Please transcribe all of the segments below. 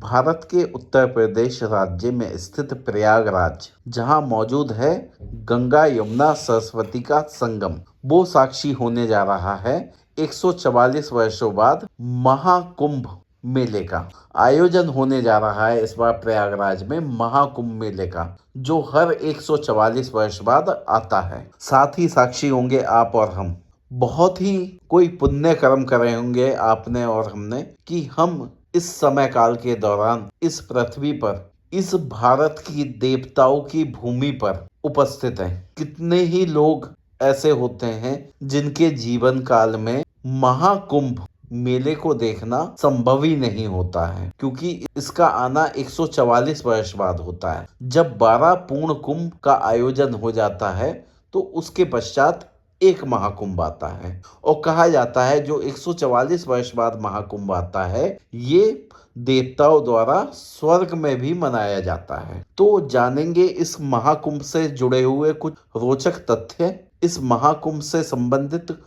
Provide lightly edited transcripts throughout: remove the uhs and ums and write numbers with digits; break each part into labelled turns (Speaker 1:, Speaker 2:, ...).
Speaker 1: भारत के उत्तर प्रदेश राज्य में स्थित प्रयागराज, जहां मौजूद है गंगा यमुना सरस्वती का संगम, वो साक्षी होने जा रहा है 144 वर्षों बाद महाकुंभ मेले का आयोजन होने जा रहा है। इस बार प्रयागराज में महाकुंभ मेले का, जो हर 144 वर्ष बाद आता है। साथ ही साक्षी होंगे आप और हम। बहुत ही कोई पुण्य कर्म करे होंगे आपने और हमने कि हम इस समय काल के दौरान इस पृथ्वी पर, इस भारत की देवताओं की भूमि पर उपस्थित हैं। कितने ही लोग ऐसे होते हैं जिनके जीवन काल में महाकुंभ मेले को देखना संभव ही नहीं होता है, क्योंकि इसका आना 144 वर्ष बाद होता है। जब 12 पूर्ण कुंभ का आयोजन हो जाता है तो उसके पश्चात एक महाकुंभ आता है, और कहा जाता है जो 144 वर्ष बाद महाकुंभ आता है, ये देवताओं द्वारा स्वर्ग में भी मनाया जाता है। तो जानेंगे इस महाकुंभ से जुड़े हुए कुछ रोचक तथ्य, इस महाकुंभ से संबंधित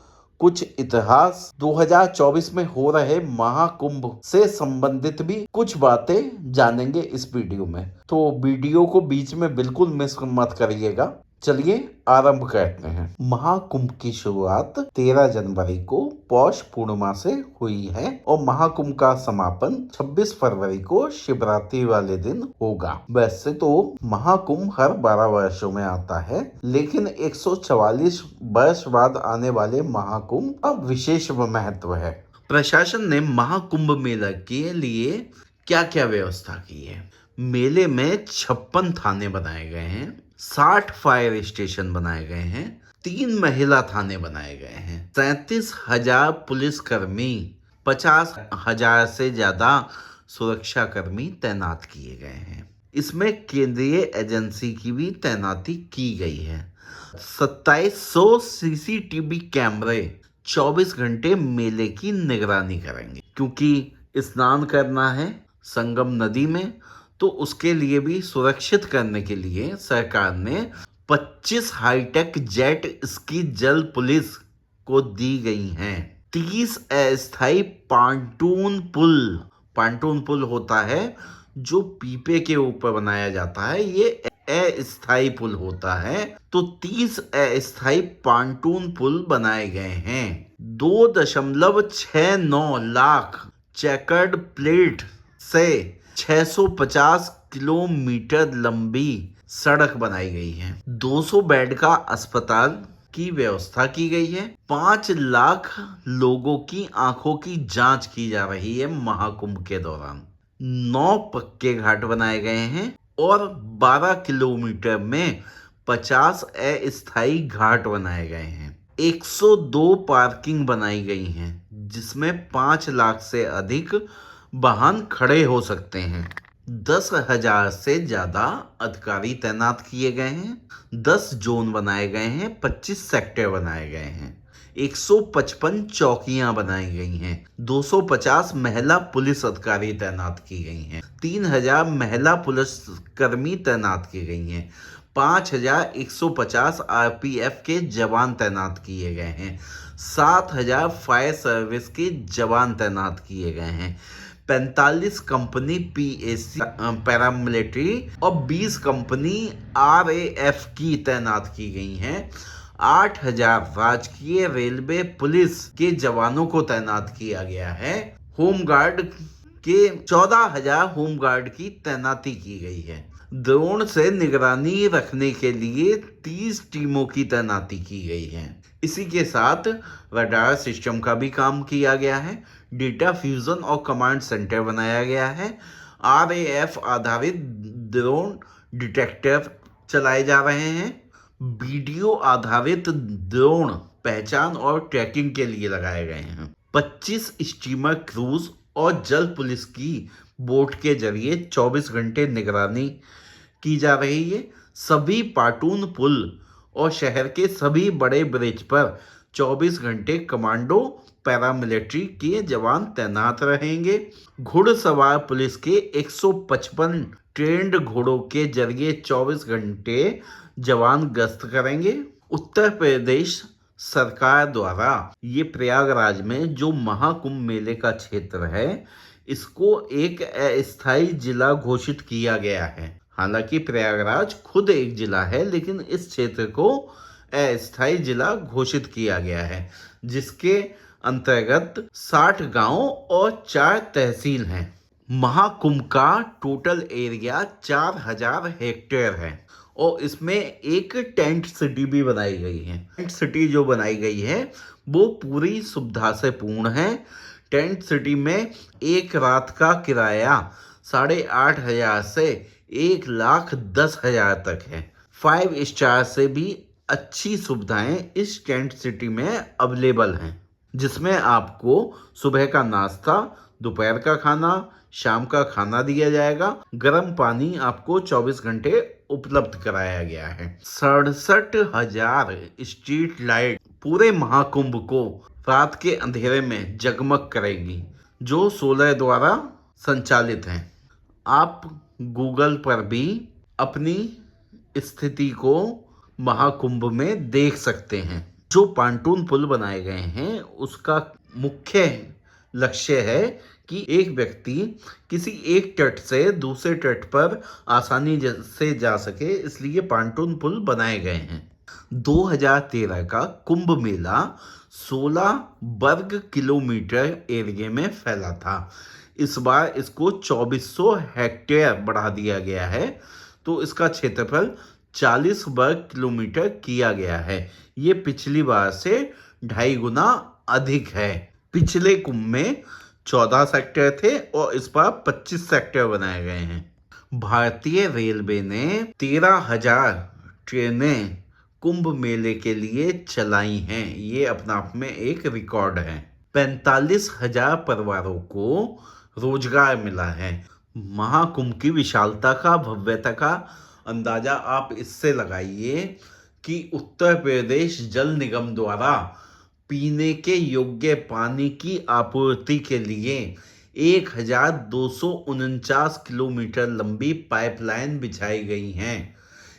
Speaker 1: कुछ इतिहास, 2024 में हो रहे महाकुंभ से संबंधित भी कुछ बातें जानेंगे इस वीडियो में। तो वीडियो को बीच में बिल्कुल मिस मत करिएगा। चलिए आरंभ करते हैं। महाकुंभ की शुरुआत 13 जनवरी को पौष पूर्णिमा से हुई है और महाकुंभ का समापन 26 फरवरी को शिवरात्रि वाले दिन होगा। वैसे तो महाकुंभ हर 12 वर्षों में आता है, लेकिन 144 वर्ष बाद आने वाले महाकुंभ का विशेष महत्व है। प्रशासन ने महाकुंभ मेला के लिए क्या क्या व्यवस्था की है? मेले में 56 थाने बनाए गए हैं, 60 फायर स्टेशन बनाए गए हैं, 3 महिला थाने बनाए गए हैं, 37,000 पुलिसकर्मी, 50,000 से ज्यादा सुरक्षा कर्मी तैनात किए गए हैं। इसमें केंद्रीय एजेंसी की भी तैनाती की गई है। 2700 सीसीटीवी कैमरे 24 घंटे मेले की निगरानी करेंगे, क्योंकि स्नान करना है संगम नदी में, तो उसके लिए भी सुरक्षित करने के लिए सरकार ने 25 हाईटेक जेट स्की जल पुलिस को दी गई हैं। 30 अस्थायी पांटून पुल होता है जो पीपे के ऊपर बनाया जाता है, ये अस्थायी पुल होता है। तो 30 अस्थायी पांटून पुल बनाए गए हैं। 2.69 लाख चेकर्ड प्लेट से 650 किलोमीटर लंबी सड़क बनाई गई है। 200 बेड का अस्पताल की व्यवस्था की गई है। 5 लाख लोगों की आंखों की जांच की जा रही है महाकुंभ के दौरान। 9 पक्के घाट बनाए गए हैं और 12 किलोमीटर में 50 अस्थायी घाट बनाए गए हैं। 102 पार्किंग बनाई गई हैं, जिसमें 5 लाख से अधिक वाहन खड़े हो सकते हैं। 10,000 से ज्यादा अधिकारी तैनात किए गए हैं। 10 जोन बनाए गए हैं, 25 सेक्टर बनाए गए हैं, 155 चौकियां बनाई गई हैं, 250 महिला पुलिस अधिकारी तैनात की गई हैं, 3,000 महिला पुलिस कर्मी तैनात की गई हैं, 5,150 आरपीएफ के जवान तैनात किए गए हैं, 7,000 फायर सर्विस के जवान तैनात किए गए हैं, 45 कंपनी पीएसी पैरामिलिट्री और 20 कंपनी आरएएफ की तैनात की गई हैं। 8,000 राजकीय रेलवे पुलिस के जवानों को तैनात किया गया है। होमगार्ड के 14,000 होमगार्ड की तैनाती की गई है। ड्रोन से निगरानी रखने के लिए 30 टीमों की तैनाती की गई है। इसी के साथ रडार सिस्टम का भी काम किया गया है। डेटा फ्यूजन और कमांड सेंटर बनाया गया है। आरएएफ आधारित ड्रोन डिटेक्टर चलाए जा रहे हैं। वीडियो आधारित ड्रोन पहचान और ट्रैकिंग के लिए लगाए गए हैं। 25 स्टीमर क्रूज और जल पुलिस की बोट के जरिए 24 घंटे निगरानी की जा रही है। सभी पाटून पुल और शहर के सभी बड़े ब्रिज पर 24 घंटे कमांडो पैरामिलिट्री के जवान तैनात रहेंगे। घुड़सवार पुलिस के 155 ट्रेंड घोड़ों के जरिए 24 घंटे जवान गश्त करेंगे। उत्तर प्रदेश सरकार द्वारा ये प्रयागराज में जो महाकुंभ मेले का क्षेत्र है, इसको एक अस्थायी जिला घोषित किया गया है। हालांकि प्रयागराज खुद एक जिला है, लेकिन इस क्षेत्र को अस्थायी जिला घोषित किया गया है, जिसके अंतर्गत 60 गांव और 4 तहसील हैं। महाकुंभ का टोटल एरिया 4000 हेक्टेयर है और इसमें एक टेंट सिटी भी बनाई गई है। टेंट सिटी जो बनाई गई है वो पूरी सुविधा से पूर्ण है। टेंट सिटी में एक रात का किराया 8,500 से 1,10,000 तक है। 5 स्टार से भी अच्छी सुविधाएं इस टेंट सिटी में अवेलेबल हैं, जिसमें आपको सुबह का नाश्ता, दोपहर का खाना, शाम का खाना दिया जाएगा। गर्म पानी आपको 24 घंटे उपलब्ध कराया गया है। 67,000 स्ट्रीट लाइट पूरे महाकुंभ को रात के अंधेरे में जगमग करेगी, जो सोलर द्वारा संचालित हैं। आप गूगल पर भी अपनी स्थिति को महाकुंभ में देख सकते हैं। जो पांटून पुल बनाए गए हैं उसका मुख्य लक्ष्य है कि एक व्यक्ति किसी एक तट से दूसरे तट पर आसानी से जा सके, इसलिए पांटून पुल बनाए गए हैं। 2013 का कुंभ मेला 16 वर्ग किलोमीटर एरिया में फैला था। इस बार इसको 2400 हेक्टेयर बढ़ा दिया गया है, तो इसका क्षेत्रफल 40 वर्ग किलोमीटर किया गया है। ये पिछली बार से 2.5 गुना अधिक है। पिछले कुंभ में 14 सेक्टर थे और इस बार 25 सेक्टर बनाए गए हैं। भारतीय रेलवे ने 13,000 ट्रेनें कुंभ मेले के लिए चलाई हैं। ये अपना आप में एक रिकॉर्ड है। 45,000 परिवारों को रोजगार मिला है। महाकुंभ की विशालता का, भव्यता का अंदाजा आप इससे लगाइए कि उत्तर प्रदेश जल निगम द्वारा पीने के योग्य पानी की आपूर्ति के लिए 1,249 किलोमीटर लंबी पाइपलाइन बिछाई गई हैं।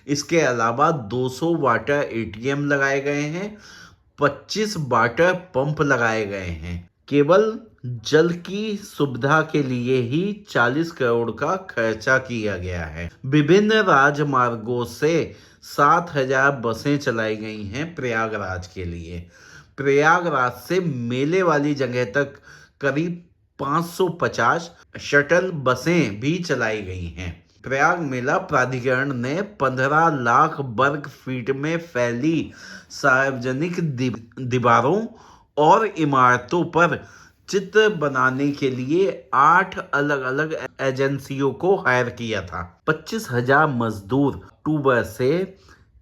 Speaker 1: इसके अलावा 200 वाटर एटीएम लगाए गए हैं, 25 वाटर पंप लगाए गए हैं। केवल जल की सुविधा के लिए ही 40 करोड़ का खर्चा किया गया है। विभिन्न राजमार्गों से 7,000 बसें चलाई गई हैं प्रयागराज के लिए। प्रयागराज से मेले वाली जगह तक करीब 550 शटल बसें भी चलाई गई हैं। प्रयाग मेला प्राधिकरण ने 15 लाख वर्ग फीट में फैली सार्वजनिक दीवारों और इमारतों पर चित्र बनाने के लिए 8 अलग अलग एजेंसियों को हायर किया था। 25,000 मजदूर अक्टूबर से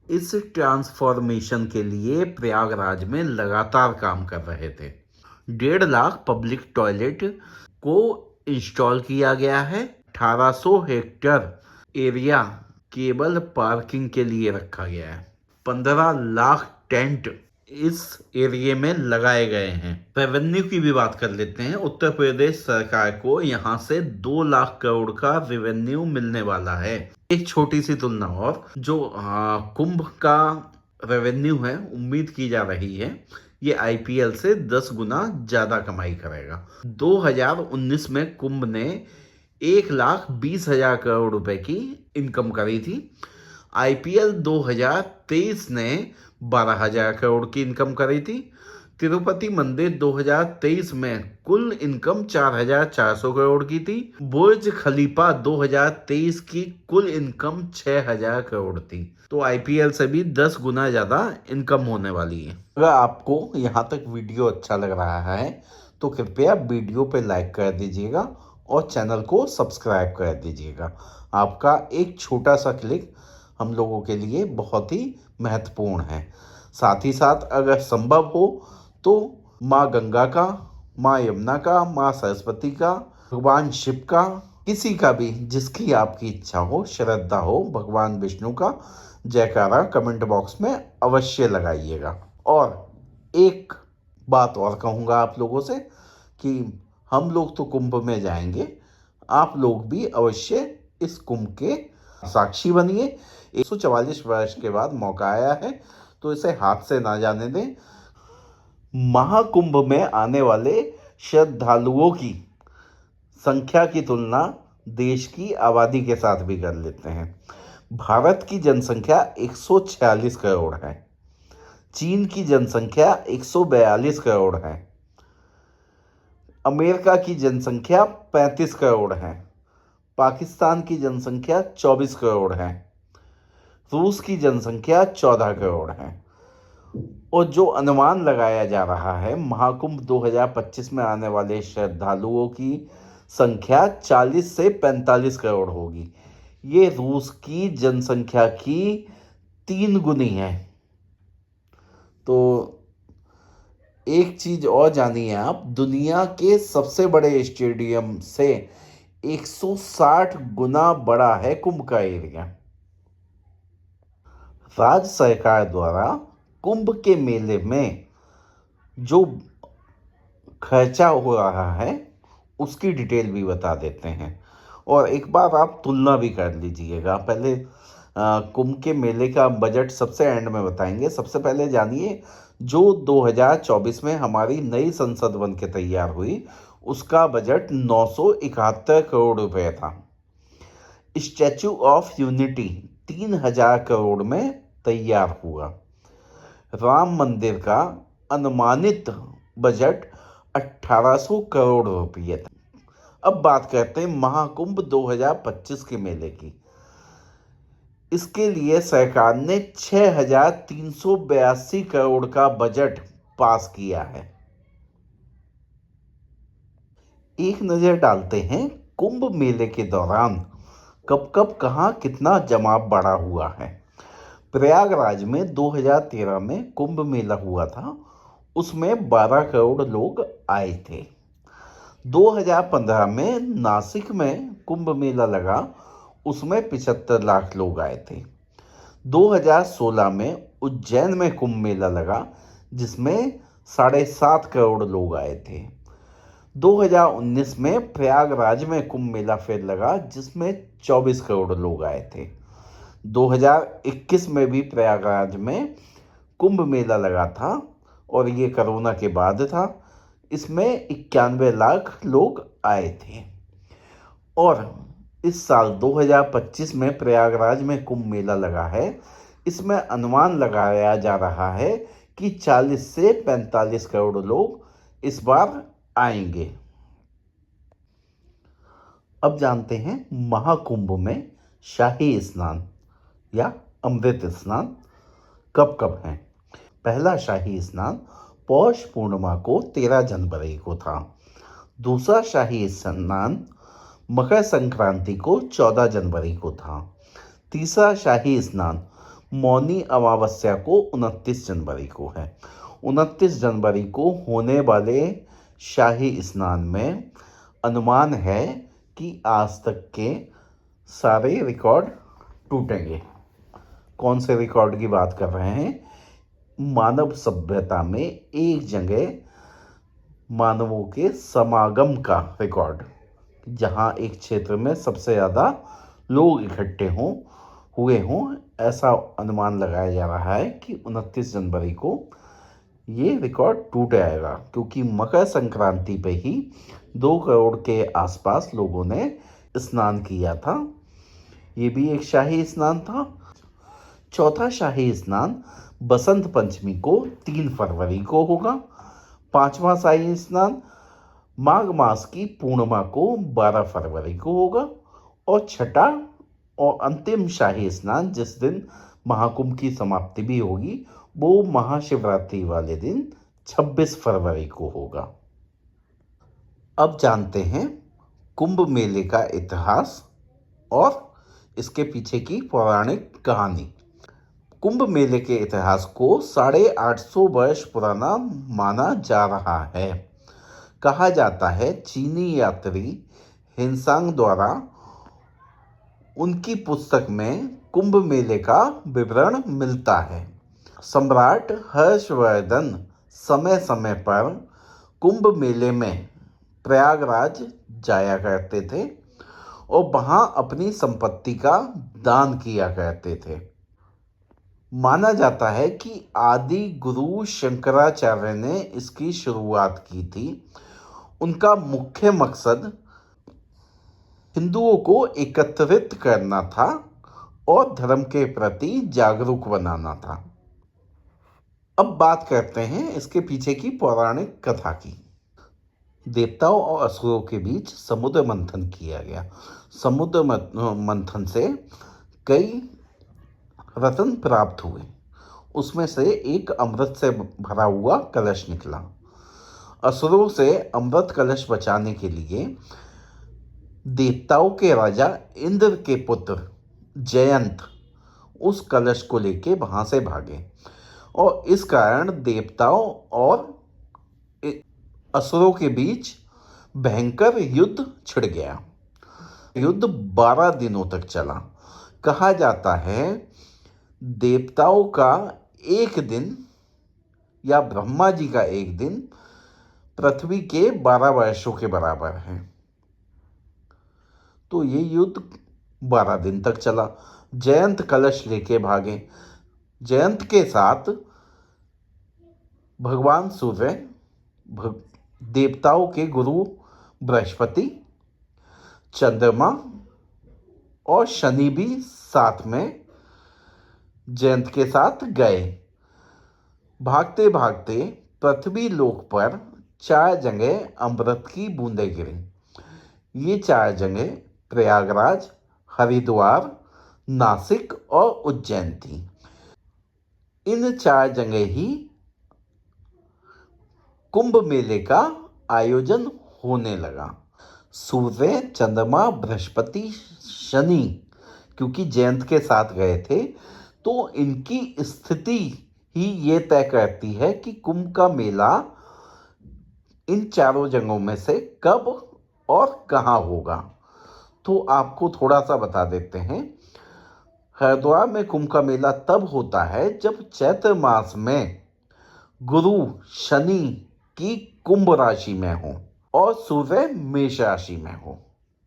Speaker 1: इस ट्रांसफॉर्मेशन के लिए प्रयागराज में लगातार काम कर रहे थे। 1.5 लाख पब्लिक टॉयलेट को इंस्टॉल किया गया है। 1800 हेक्टेयर एरिया केवल पार्किंग के लिए रखा गया है। 15 लाख टेंट इस एरिया में लगाए गए हैं। रेवेन्यू की भी बात कर लेते हैं। उत्तर प्रदेश सरकार को यहाँ से 2 लाख करोड़ का रेवेन्यू मिलने वाला है। एक छोटी सी तुलना और, जो कुंभ का रेवेन्यू है, उम्मीद की जा रही है ये आईपीएल से 10 गुना ज्यादा कमाई करेगा। 2019 में कुंभ ने 1,20,000 करोड़ रुपए की इनकम करी थी। आईपीएल 2023 ने 12,000 करोड़ की इनकम करी थी। तिरुपति मंदिर 2023 में कुल इनकम 4,400 करोड़ की थी। बुर्ज खलीफा 2023 की कुल इनकम 6,000 करोड़ थी। तो आईपीएल से भी 10 गुना ज्यादा इनकम होने वाली है। अगर आपको यहाँ तक वीडियो अच्छा लग रहा है तो कृपया वीडियो पे लाइक कर दीजिएगा और चैनल को सब्सक्राइब कर दीजिएगा। आपका एक छोटा सा क्लिक हम लोगों के लिए बहुत ही महत्वपूर्ण है। साथ ही साथ अगर संभव हो तो माँ गंगा का, माँ यमुना का, माँ सरस्वती का, भगवान शिव का, किसी का भी जिसकी आपकी इच्छा हो, श्रद्धा हो, भगवान विष्णु का जयकारा कमेंट बॉक्स में अवश्य लगाइएगा। और एक बात और कहूँगा आप लोगों से कि हम लोग तो कुंभ में जाएंगे, आप लोग भी अवश्य इस कुंभ के साक्षी बनिए। 144 वर्ष के बाद मौका आया है तो इसे हाथ से ना जाने दें। महाकुंभ में आने वाले श्रद्धालुओं की संख्या की तुलना देश की आबादी के साथ भी कर लेते हैं। भारत की जनसंख्या 146 करोड़ है। चीन की जनसंख्या 142 करोड़ है। अमेरिका की जनसंख्या 35 करोड़ है। पाकिस्तान की जनसंख्या 24 करोड़ है। रूस की जनसंख्या 14 करोड़ है। और जो अनुमान लगाया जा रहा है, महाकुंभ 2025 में आने वाले श्रद्धालुओं की संख्या 40 से 45 करोड़ होगी। ये रूस की जनसंख्या की 3 गुनी है। तो एक चीज और जानिए आप, दुनिया के सबसे बड़े स्टेडियम से 160 गुना बड़ा है कुंभ का एरिया। राज्य सरकार द्वारा कुंभ के मेले में जो खर्चा हो रहा है उसकी डिटेल भी बता देते हैं, और एक बार आप तुलना भी कर लीजिएगा। पहले कुंभ के मेले का बजट सबसे एंड में बताएंगे। सबसे पहले जानिए, जो 2024 में हमारी नई संसद बन के तैयार हुई उसका बजट 971 करोड़ रुपए था। स्टैचू ऑफ यूनिटी 3000 करोड़ में तैयार हुआ। राम मंदिर का अनुमानित बजट 1800 करोड़ रुपये था। अब बात करते हैं महाकुंभ 2025 के मेले की। इसके लिए सरकार ने 6382 करोड़ का बजट पास किया है। एक नजर डालते हैं कुंभ मेले के दौरान कब कब कहाँ कितना जमाव बढ़ा हुआ है। प्रयागराज में 2013 में कुंभ मेला हुआ था, उसमें 12 करोड़ लोग आए थे। 2015 में नासिक में कुंभ मेला लगा, उसमें 75 लाख लोग आए थे। 2016 में उज्जैन में कुंभ मेला लगा, जिसमें 7.5 करोड़ लोग आए थे। 2019 में प्रयागराज में कुंभ मेला फिर लगा, जिसमें 24 करोड़ लोग आए थे। 2021 में भी प्रयागराज में कुंभ मेला लगा था, और ये कोरोना के बाद था। इसमें 91 लाख लोग आए थे। और इस साल 2025 में प्रयागराज में कुंभ मेला लगा है। इसमें अनुमान लगाया जा रहा है कि 40 से 45 करोड़ लोग इस बार आएंगे। अब जानते हैं महाकुंभ में शाही स्नान या अमृत स्नान कब कब है। पहला शाही स्नान पौष पूर्णिमा को 13 जनवरी को था। दूसरा शाही स्नान मकर संक्रांति को 14 जनवरी को था। तीसरा शाही स्नान मौनी अमावस्या को 29 जनवरी को है। 29 जनवरी को होने वाले शाही स्नान में अनुमान है कि आज तक के सारे रिकॉर्ड टूटेंगे। कौन से रिकॉर्ड की बात कर रहे हैं? मानव सभ्यता में एक जगह मानवों के समागम का रिकॉर्ड, जहां एक क्षेत्र में सबसे ज़्यादा लोग इकट्ठे हुए हों, ऐसा अनुमान लगाया जा रहा है कि 29 जनवरी को ये रिकॉर्ड टूट आएगा, क्योंकि मकर संक्रांति पे ही 2 करोड़ के आसपास लोगों ने स्नान किया था। ये भी एक शाही स्नान था। चौथा शाही स्नान बसंत पंचमी को 3 फरवरी को होगा। पांचवा शाही स्नान माघ मास की पूर्णिमा को 12 फरवरी को होगा। और छठा और अंतिम शाही स्नान, जिस दिन महाकुंभ की समाप्ति भी होगी, वो महाशिवरात्रि वाले दिन 26 फरवरी को होगा। अब जानते हैं कुंभ मेले का इतिहास और इसके पीछे की पौराणिक कहानी। कुंभ मेले के इतिहास को 850 वर्ष पुराना माना जा रहा है। कहा जाता है चीनी यात्री हिनसांग द्वारा उनकी पुस्तक में कुंभ मेले का विवरण मिलता है। सम्राट हर्षवर्धन समय समय पर कुंभ मेले में प्रयागराज जाया करते थे और वहां अपनी संपत्ति का दान किया करते थे। माना जाता है कि आदि गुरु शंकराचार्य ने इसकी शुरुआत की थी। उनका मुख्य मकसद हिंदुओं को एकत्रित करना था और धर्म के प्रति जागरूक बनाना था। अब बात करते हैं इसके पीछे की पौराणिक कथा की। देवताओं और असुरों के बीच समुद्र मंथन किया गया। समुद्र मंथन से कई रत्न प्राप्त हुए। उसमें से एक अमृत से भरा हुआ कलश निकला। असुरों से अमृत कलश बचाने के लिए देवताओं के राजा इंद्र के पुत्र जयंत उस कलश को लेके वहां से भागे और इस कारण देवताओं और असुरों के बीच भयंकर युद्ध छिड़ गया। युद्ध 12 दिनों तक चला। कहा जाता है देवताओं का एक दिन या ब्रह्मा जी का एक दिन पृथ्वी के 12 वर्षों के बराबर है। तो ये युद्ध 12 दिन तक चला। जयंत कलश लेके भागे। जयंत के साथ भगवान सूर्य, देवताओं के गुरु बृहस्पति, चंद्रमा और शनि भी साथ में जयंत के साथ गए। भागते भागते पृथ्वी लोक पर 4 जगह अमृत की बूंदें गिरी। ये 4 जगह प्रयागराज, हरिद्वार, नासिक और उज्जैन थी। इन 4 जगह ही कुंभ मेले का आयोजन होने लगा। सूर्य, चंद्रमा, बृहस्पति, शनि क्योंकि जयंत के साथ गए थे तो इनकी स्थिति ही ये तय करती है कि कुंभ का मेला इन चारों जगहों में से कब और कहाँ होगा। तो आपको थोड़ा सा बता देते हैं। हरिद्वार में कुंभ का मेला तब होता है जब चैत्र मास में गुरु शनि की कुंभ राशि में हो और सूर्य मेष राशि में हो,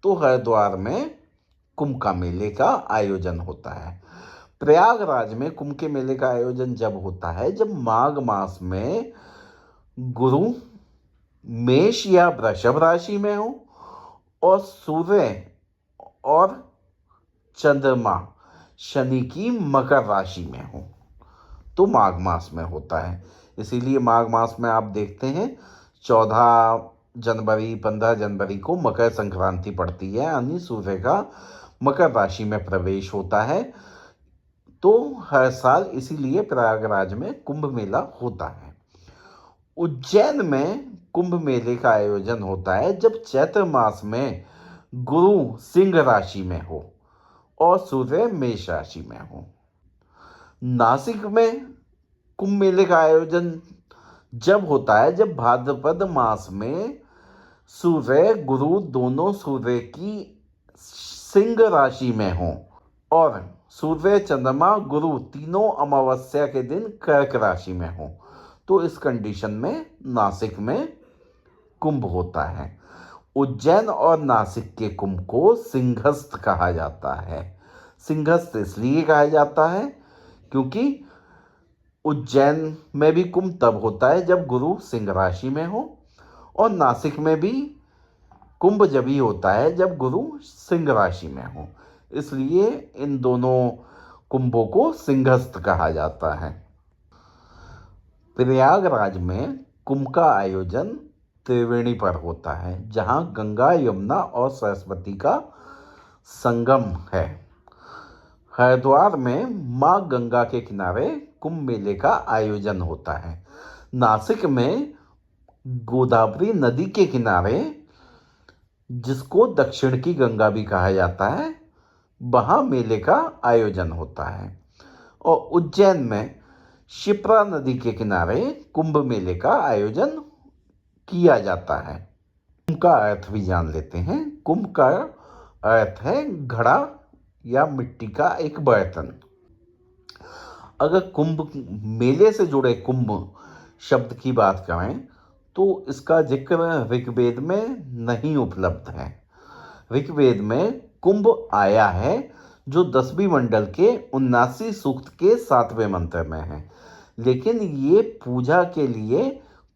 Speaker 1: तो हरिद्वार में कुंभ का मेले का आयोजन होता है। प्रयागराज में कुंभ के मेले का आयोजन जब होता है जब माघ मास में गुरु मेष या वृषभ राशि में हो और सूर्य और चंद्रमा शनि की मकर राशि में हो, तो माघ मास में होता है। इसीलिए माघ मास में आप देखते हैं 14 जनवरी 15 जनवरी को मकर संक्रांति पड़ती है, यानी सूर्य का मकर राशि में प्रवेश होता है। तो हर साल इसीलिए प्रयागराज में कुंभ मेला होता है। उज्जैन में कुंभ मेले का आयोजन होता है जब चैत्र मास में गुरु सिंह राशि में हो और सूर्य मेष राशि में हो। नासिक में कुंभ मेले का आयोजन जब होता है जब भाद्रपद मास में सूर्य गुरु दोनों सूर्य की सिंह राशि में हो और सूर्य चंद्रमा गुरु तीनों अमावस्या के दिन कर्क राशि में हो, तो इस कंडीशन में नासिक में कुंभ होता है। उज्जैन और नासिक के कुंभ को सिंहस्थ कहा जाता है। सिंहस्थ इसलिए कहा जाता है क्योंकि उज्जैन में भी कुंभ तब होता है जब गुरु सिंह राशि में हो और नासिक में भी कुंभ जब ही होता है जब गुरु सिंह राशि में हो। इसलिए इन दोनों कुंभों को सिंहस्थ कहा जाता है। प्रयागराज में कुंभ का आयोजन त्रिवेणी पर होता है जहां गंगा, यमुना और सरस्वती का संगम है। हरिद्वार में मां गंगा के किनारे कुंभ मेले का आयोजन होता है। नासिक में गोदावरी नदी के किनारे, जिसको दक्षिण की गंगा भी कहा जाता है, वहां मेले का आयोजन होता है। और उज्जैन में शिप्रा नदी के किनारे कुंभ मेले का आयोजन किया जाता है। कुंभ का अर्थ भी जान लेते हैं। कुंभ का अर्थ है घड़ा या मिट्टी का एक बर्तन। अगर कुंभ मेले से जुड़े कुंभ शब्द की बात करें तो इसका जिक्र ऋग्वेद में नहीं उपलब्ध है। ऋग्वेद में कुंभ आया है जो 10वीं मंडल के 79 सूक्त के 7वें मंत्र में है, लेकिन ये पूजा के लिए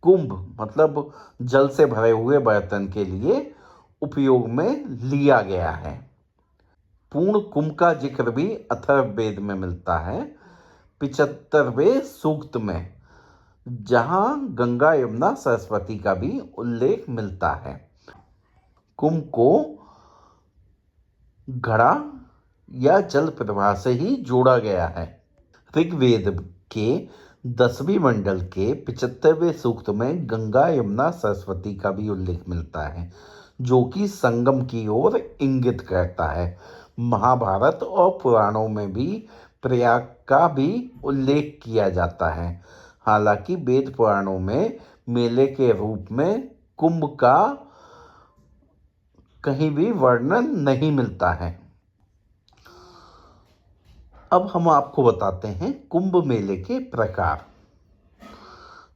Speaker 1: कुंभ मतलब जल से भरे हुए बर्तन के लिए उपयोग में लिया गया है। पूर्ण कुंभ का जिक्र भी अथर्ववेद में मिलता है, 75वें सूक्त में, जहां गंगा यमुना सरस्वती का भी उल्लेख मिलता है। कुंभ को घड़ा या जल प्रवाह से ही जोड़ा गया है। ऋग्वेद के 10वीं मंडल के 75वें सूक्त में गंगा यमुना सरस्वती का भी उल्लेख मिलता है, जो कि संगम की ओर इंगित करता है। महाभारत और पुराणों में भी प्रयाग का भी उल्लेख किया जाता है। हालांकि वेद पुराणों में मेले के रूप में कुंभ का कहीं भी वर्णन नहीं मिलता है। अब हम आपको बताते हैं कुंभ मेले के प्रकार।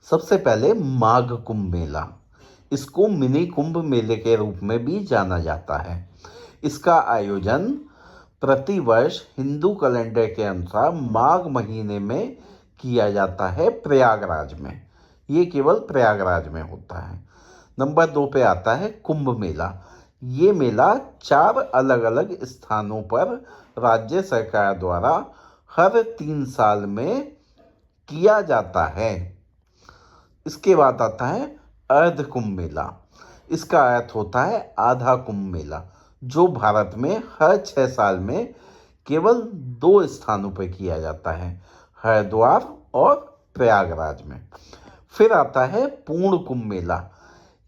Speaker 1: सबसे पहले माघ कुंभ मेला, इसको मिनी कुंभ मेले के रूप में भी जाना जाता है। इसका आयोजन प्रतिवर्ष हिंदू कैलेंडर के अनुसार माघ महीने में किया जाता है प्रयागराज में। ये केवल प्रयागराज में होता है। नंबर 2 पे आता है कुंभ मेला। ये मेला 4 अलग अलग स्थानों पर राज्य सरकार द्वारा हर 3 साल में किया जाता है। इसके बाद आता है अर्ध कुंभ मेला। इसका अर्थ होता है आधा कुंभ मेला, जो भारत में हर 6 साल में केवल 2 स्थानों पर किया जाता है, हरिद्वार और प्रयागराज में। फिर आता है पूर्ण कुंभ मेला।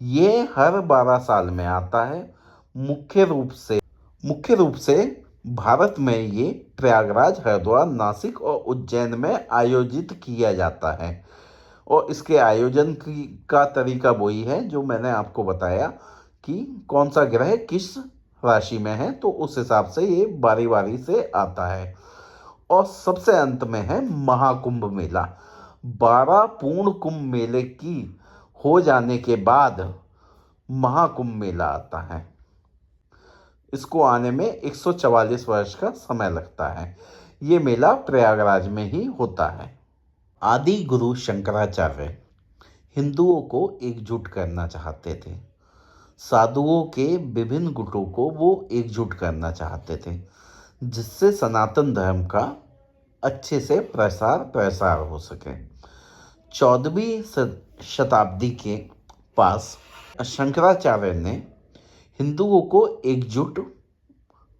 Speaker 1: ये हर 12 साल में आता है। मुख्य रूप से भारत में ये प्रयागराज, हरिद्वार, नासिक और उज्जैन में आयोजित किया जाता है। और इसके आयोजन का तरीका वही है जो मैंने आपको बताया कि कौन सा ग्रह किस राशि में है, तो उस हिसाब से ये बारी बारी से आता है। और सबसे अंत में है महाकुंभ मेला। 12 पूर्ण कुंभ मेले की हो जाने के बाद महाकुंभ मेला आता है। इसको आने में 144 वर्ष का समय लगता है। ये मेला प्रयागराज में ही होता है। आदि गुरु शंकराचार्य हिंदुओं को एकजुट करना चाहते थे। साधुओं के विभिन्न गुटों को वो एकजुट करना चाहते थे, जिससे सनातन धर्म का अच्छे से प्रसार हो सके। 14वीं शताब्दी के पास शंकराचार्य ने हिंदुओं को एकजुट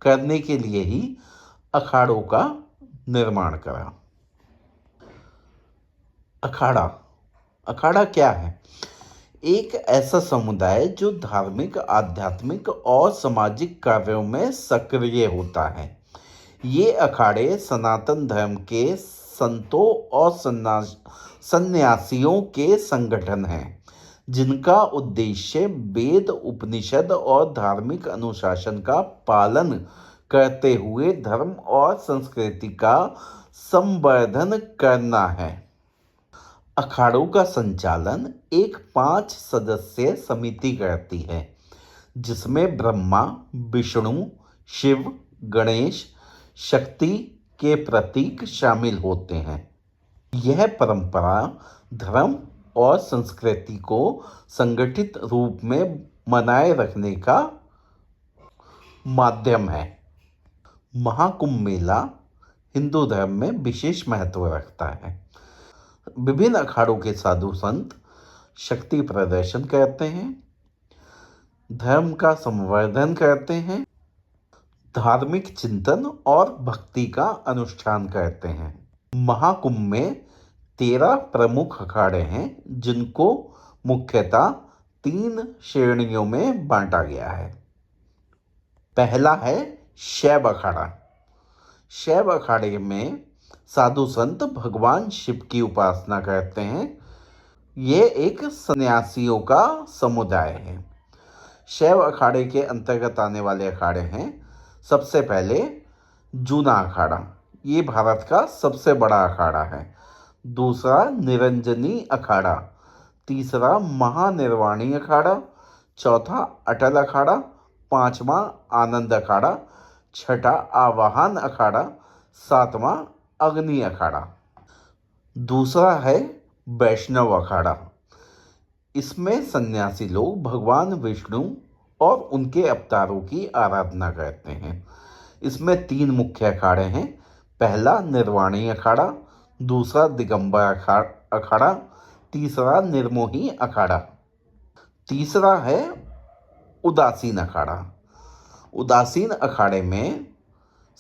Speaker 1: करने के लिए ही अखाड़ों का निर्माण करा। अखाड़ा क्या है? एक ऐसा समुदाय जो धार्मिक, आध्यात्मिक और सामाजिक कार्यों में सक्रिय होता है। ये अखाड़े सनातन धर्म के संतों और सन्यासियों के संगठन हैं, जिनका उद्देश्य वेद, उपनिषद और धार्मिक अनुशासन का पालन करते हुए धर्म और संस्कृति का संवर्धन करना है। अखाड़ों का संचालन एक 5 सदस्यीय समिति करती है, जिसमें ब्रह्मा, विष्णु, शिव, गणेश, शक्ति के प्रतीक शामिल होते हैं। यह परंपरा धर्म और संस्कृति को संगठित रूप में बनाए रखने का माध्यम है। महाकुंभ मेला हिंदू धर्म में विशेष महत्व रखता है। विभिन्न अखाड़ों के साधु संत शक्ति प्रदर्शन करते हैं, धर्म का संवर्धन करते हैं, धार्मिक चिंतन और भक्ति का अनुष्ठान करते हैं। महाकुंभ में 13 प्रमुख अखाड़े हैं, जिनको मुख्यतः 3 श्रेणियों में बांटा गया है। पहला है शैव अखाड़ा। शैव अखाड़े में साधु संत भगवान शिव की उपासना करते हैं। ये एक सन्यासियों का समुदाय है। शैव अखाड़े के अंतर्गत आने वाले अखाड़े हैं, सबसे पहले जूना अखाड़ा, ये भारत का सबसे बड़ा अखाड़ा है। दूसरा निरंजनी अखाड़ा, तीसरा महानिर्वाणी अखाड़ा, चौथा अटल अखाड़ा, पांचवा आनंद अखाड़ा, छठा आवाहन अखाड़ा, सातवां अग्नि अखाड़ा। दूसरा है वैष्णव अखाड़ा। इसमें सन्यासी लोग भगवान विष्णु और उनके अवतारों की आराधना करते हैं। इसमें 3 मुख्य अखाड़े हैं। पहला निर्वाणी अखाड़ा, दूसरा दिगंबर अखाड़ा, तीसरा निर्मोही अखाड़ा। तीसरा है उदासीन अखाड़ा। उदासीन अखाड़े में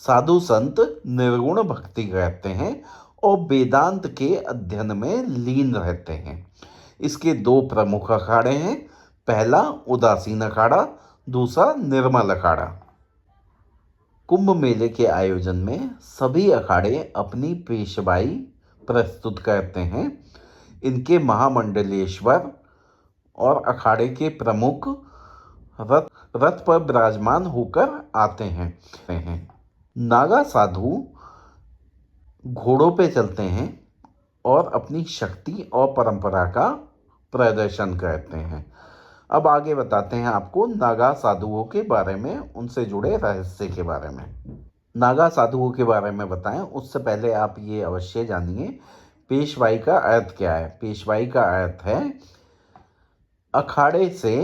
Speaker 1: साधु संत निर्गुण भक्ति करते हैं और वेदांत के अध्ययन में लीन रहते हैं। इसके 2 प्रमुख अखाड़े हैं। पहला उदासीन अखाड़ा, दूसरा निर्मल अखाड़ा। कुंभ मेले के आयोजन में सभी अखाड़े अपनी पेशवाई प्रस्तुत करते हैं। इनके महामंडलेश्वर और अखाड़े के प्रमुख रथ पर विराजमान होकर आते हैं। नागा साधु घोड़ों पे चलते हैं और अपनी शक्ति और परंपरा का प्रदर्शन करते हैं। अब आगे बताते हैं आपको नागा साधुओं के बारे में, उनसे जुड़े रहस्य के बारे में। नागा साधुओं के बारे में बताएं उससे पहले आप ये अवश्य जानिए पेशवाई का अर्थ क्या है। पेशवाई का अर्थ है अखाड़े से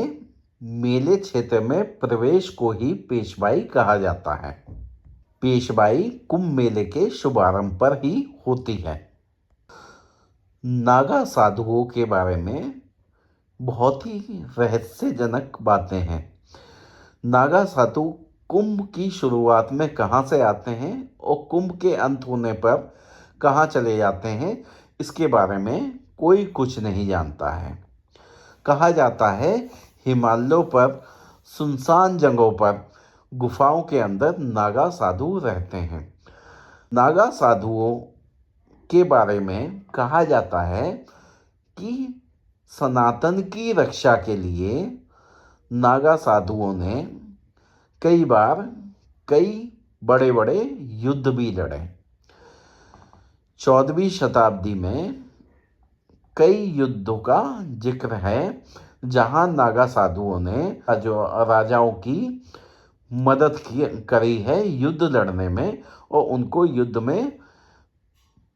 Speaker 1: मेले क्षेत्र में प्रवेश को ही पेशवाई कहा जाता है। पेशवाई कुंभ मेले के शुभारंभ पर ही होती है। नागा साधुओं के बारे में बहुत ही रहस्यजनक बातें हैं। नागा साधु कुंभ की शुरुआत में कहाँ से आते हैं और कुंभ के अंत होने पर कहाँ चले जाते हैं, इसके बारे में कोई कुछ नहीं जानता है। कहा जाता है हिमालयों पर सुनसान जगहों पर गुफाओं के अंदर नागा साधु रहते हैं। नागा साधुओं के बारे में कहा जाता है कि सनातन की रक्षा के लिए नागा साधुओं ने कई बार कई बड़े बड़े युद्ध भी लड़े। 14वीं शताब्दी में कई युद्धों का जिक्र है जहां नागा साधुओं ने जो राजाओं की मदद करी है युद्ध लड़ने में और उनको युद्ध में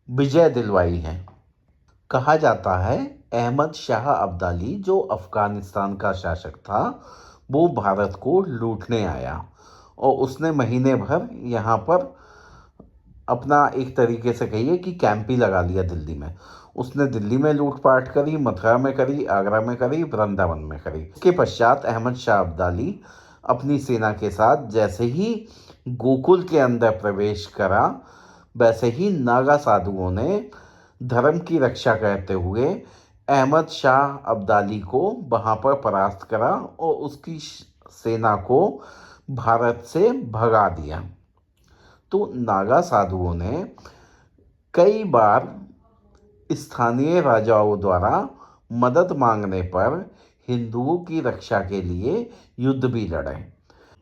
Speaker 1: विजय दिलवाई है। कहा जाता है अहमद शाह अब्दाली जो अफगानिस्तान का शासक था वो भारत को लूटने आया और उसने महीने भर यहाँ पर अपना एक तरीके से कहिए कि कैंप ही लगा लिया दिल्ली में। उसने दिल्ली में लूटपाट करी, मथुरा में करी, आगरा में करी, वृंदावन में करी। इसके पश्चात अहमद शाह अब्दाली अपनी सेना के साथ जैसे ही गोकुल के अंदर प्रवेश करा वैसे ही नागा साधुओं ने धर्म की रक्षा करते हुए अहमद शाह अब्दाली को वहाँ पर परास्त करा और उसकी सेना को भारत से भगा दिया। तो नागा साधुओं ने कई बार स्थानीय राजाओं द्वारा मदद मांगने पर हिंदुओं की रक्षा के लिए युद्ध भी लड़े।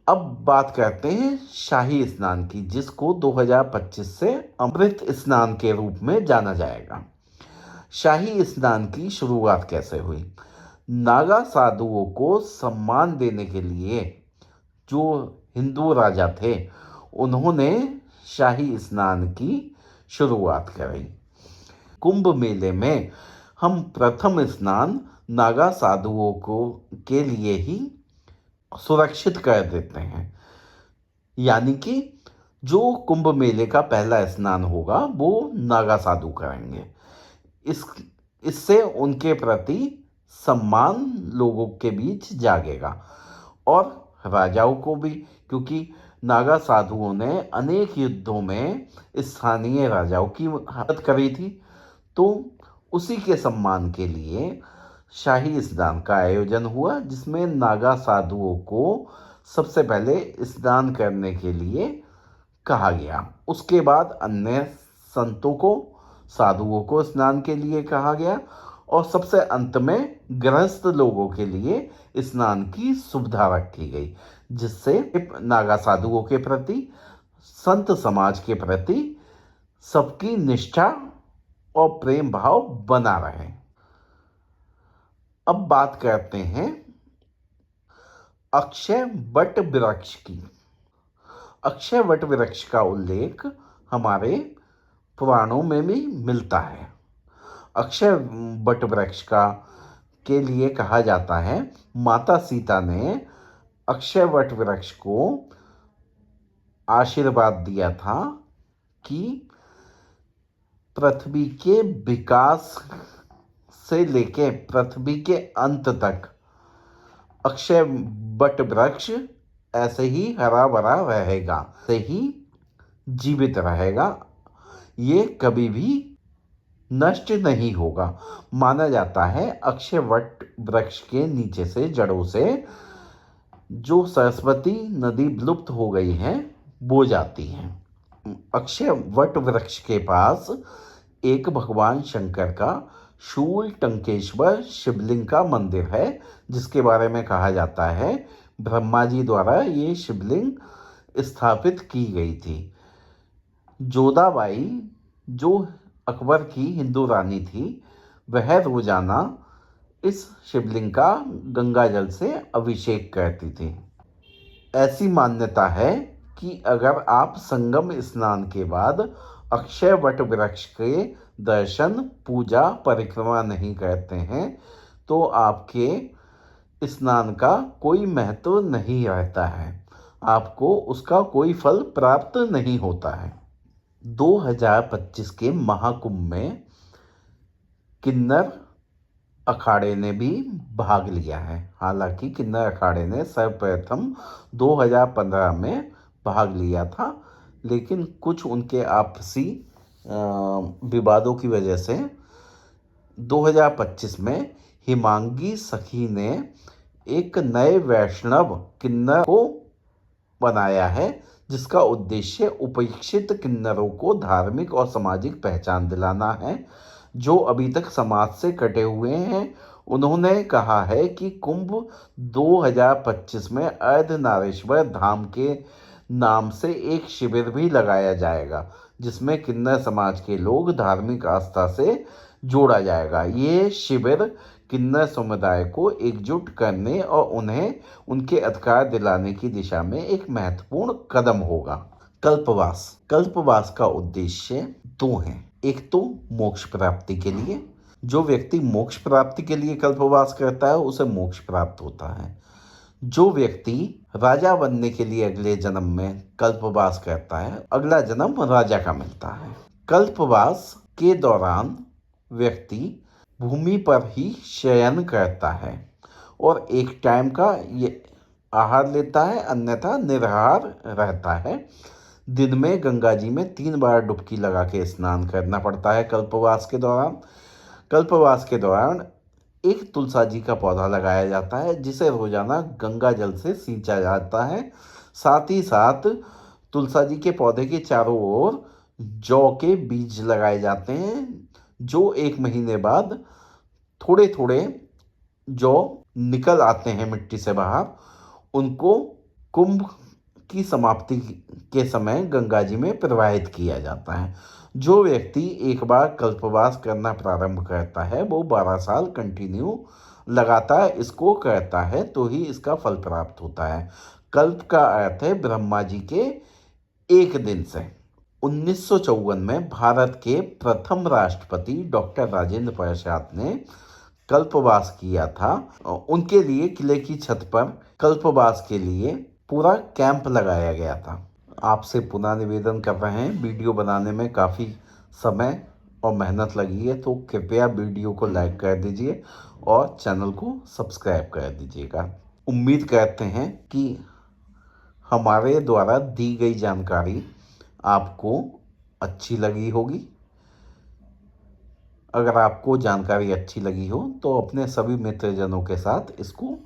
Speaker 1: अब बात करते हैं शाही स्नान की, जिसको 2025 से अमृत स्नान के रूप में जाना जाएगा। शाही स्नान की शुरुआत कैसे हुई? नागा साधुओं को सम्मान देने के लिए जो हिंदू राजा थे उन्होंने शाही स्नान की शुरुआत करी। कुंभ मेले में हम प्रथम स्नान नागा साधुओं के लिए ही सुरक्षित कर देते हैं, यानी कि जो कुंभ मेले का पहला स्नान होगा वो नागा साधु करेंगे। इससे उनके प्रति सम्मान लोगों के बीच जागेगा और राजाओं को भी, क्योंकि नागा साधुओं ने अनेक युद्धों में स्थानीय राजाओं की मदद करी थी, तो उसी के सम्मान के लिए शाही स्नान का आयोजन हुआ जिसमें नागा साधुओं को सबसे पहले स्नान करने के लिए कहा गया। उसके बाद अन्य संतों को, साधुओं को स्नान के लिए कहा गया और सबसे अंत में गृहस्थ लोगों के लिए स्नान की सुविधा रखी गई, जिससे नागा साधुओं के प्रति, संत समाज के प्रति सबकी निष्ठा और प्रेम भाव बना रहे। अब बात करते हैं अक्षय वट वृक्ष की। अक्षय वट वृक्ष का उल्लेख हमारे पुराणों में भी मिलता है। अक्षय वट वृक्ष के लिए कहा जाता है माता सीता ने अक्षय वट वृक्ष को आशीर्वाद दिया था कि पृथ्वी के विकास से लेके पृथ्वी के अंत तक अक्षय वट वृक्ष ऐसे ही हरा भरा रहेगा, ऐसे ही जीवित रहेगा, ये कभी भी नष्ट नहीं होगा। माना जाता है अक्षय वट वृक्ष के नीचे से, जड़ों से जो सरस्वती नदी विलुप्त हो गई है वो जाती है। अक्षय वट वृक्ष के पास एक भगवान शंकर का शूल टंकेश्वर शिवलिंग का मंदिर है, जिसके बारे में कहा जाता है ब्रह्मा जी द्वारा ये शिवलिंग स्थापित की गई थी। जोधाबाई जो अकबर की हिंदू रानी थी, वह रोजाना इस शिवलिंग का गंगा जल से अभिषेक करती थी। ऐसी मान्यता है कि अगर आप संगम स्नान के बाद अक्षय वट वृक्ष के दर्शन, पूजा, परिक्रमा नहीं करते हैं तो आपके स्नान का कोई महत्व नहीं रहता है, आपको उसका कोई फल प्राप्त नहीं होता है। 2025 के महाकुंभ में किन्नर अखाड़े ने भी भाग लिया है। हालांकि किन्नर अखाड़े ने सर्वप्रथम 2015 में भाग लिया था, लेकिन कुछ उनके आपसी विवादों की वजह से 2025 में हिमांगी सखी ने एक नए वैष्णव किन्नर को बनाया है, जिसका उद्देश्य उपेक्षित किन्नरों को धार्मिक और सामाजिक पहचान दिलाना है, जो अभी तक समाज से कटे हुए हैं। उन्होंने कहा है कि कुंभ 2025 में अर्धनारीश्वर धाम के नाम से एक शिविर भी लगाया जाएगा, जिसमें किन्नर समाज के लोग धार्मिक आस्था से जोड़ा जाएगा। ये शिविर किन्नर समुदाय को एकजुट करने और उन्हें उनके अधिकार दिलाने की दिशा में एक महत्वपूर्ण कदम होगा। कल्पवास का उद्देश्य दो हैं। एक तो मोक्ष प्राप्ति के लिए, जो व्यक्ति मोक्ष प्राप्ति के लिए कल्पवास करता है उसे मोक्ष प्राप्त होता है। जो व्यक्ति राजा बनने के लिए अगले जन्म में कल्पवास करता है, अगला जन्म राजा का मिलता है। कल्पवास के दौरान व्यक्ति भूमि पर ही शयन करता है और एक टाइम का ये आहार लेता है, अन्यथा निराहार रहता है। दिन में गंगा जी में 3 बार डुबकी लगा के स्नान करना पड़ता है कल्पवास के दौरान। कल्पवास के दौरान एक तुलसा जी का पौधा लगाया जाता है, जिसे रोजाना गंगा जल से सींचा जाता है। साथ ही साथ तुलसा जी के पौधे के चारों ओर जौ के बीज लगाए जाते हैं, जो 1 महीने बाद थोड़े थोड़े जौ निकल आते हैं मिट्टी से बाहर। उनको कुंभ की समाप्ति के समय गंगा जी में प्रवाहित किया जाता है। जो व्यक्ति एक बार कल्पवास करना प्रारंभ करता है वो 12 साल कंटिन्यू लगातार इसको करता है तो ही इसका फल प्राप्त होता है। कल्प का अर्थ है ब्रह्मा जी के एक दिन से। 1954 में भारत के प्रथम राष्ट्रपति डॉक्टर राजेंद्र प्रसाद ने कल्पवास किया था। उनके लिए किले की छत पर कल्पवास के लिए पूरा कैंप लगाया गया था। आपसे पुनः निवेदन कर रहे हैं, वीडियो बनाने में काफ़ी समय और मेहनत लगी है, तो कृपया वीडियो को लाइक कर दीजिए और चैनल को सब्सक्राइब कर दीजिएगा। उम्मीद करते हैं कि हमारे द्वारा दी गई जानकारी आपको अच्छी लगी होगी। अगर आपको जानकारी अच्छी लगी हो तो अपने सभी मित्रजनों के साथ इसको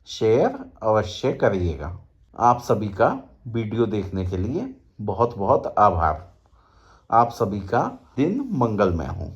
Speaker 1: शेयर अवश्य करिएगा। आप सभी का वीडियो देखने के लिए बहुत बहुत आभार। आप सभी का दिन मंगलमय हो।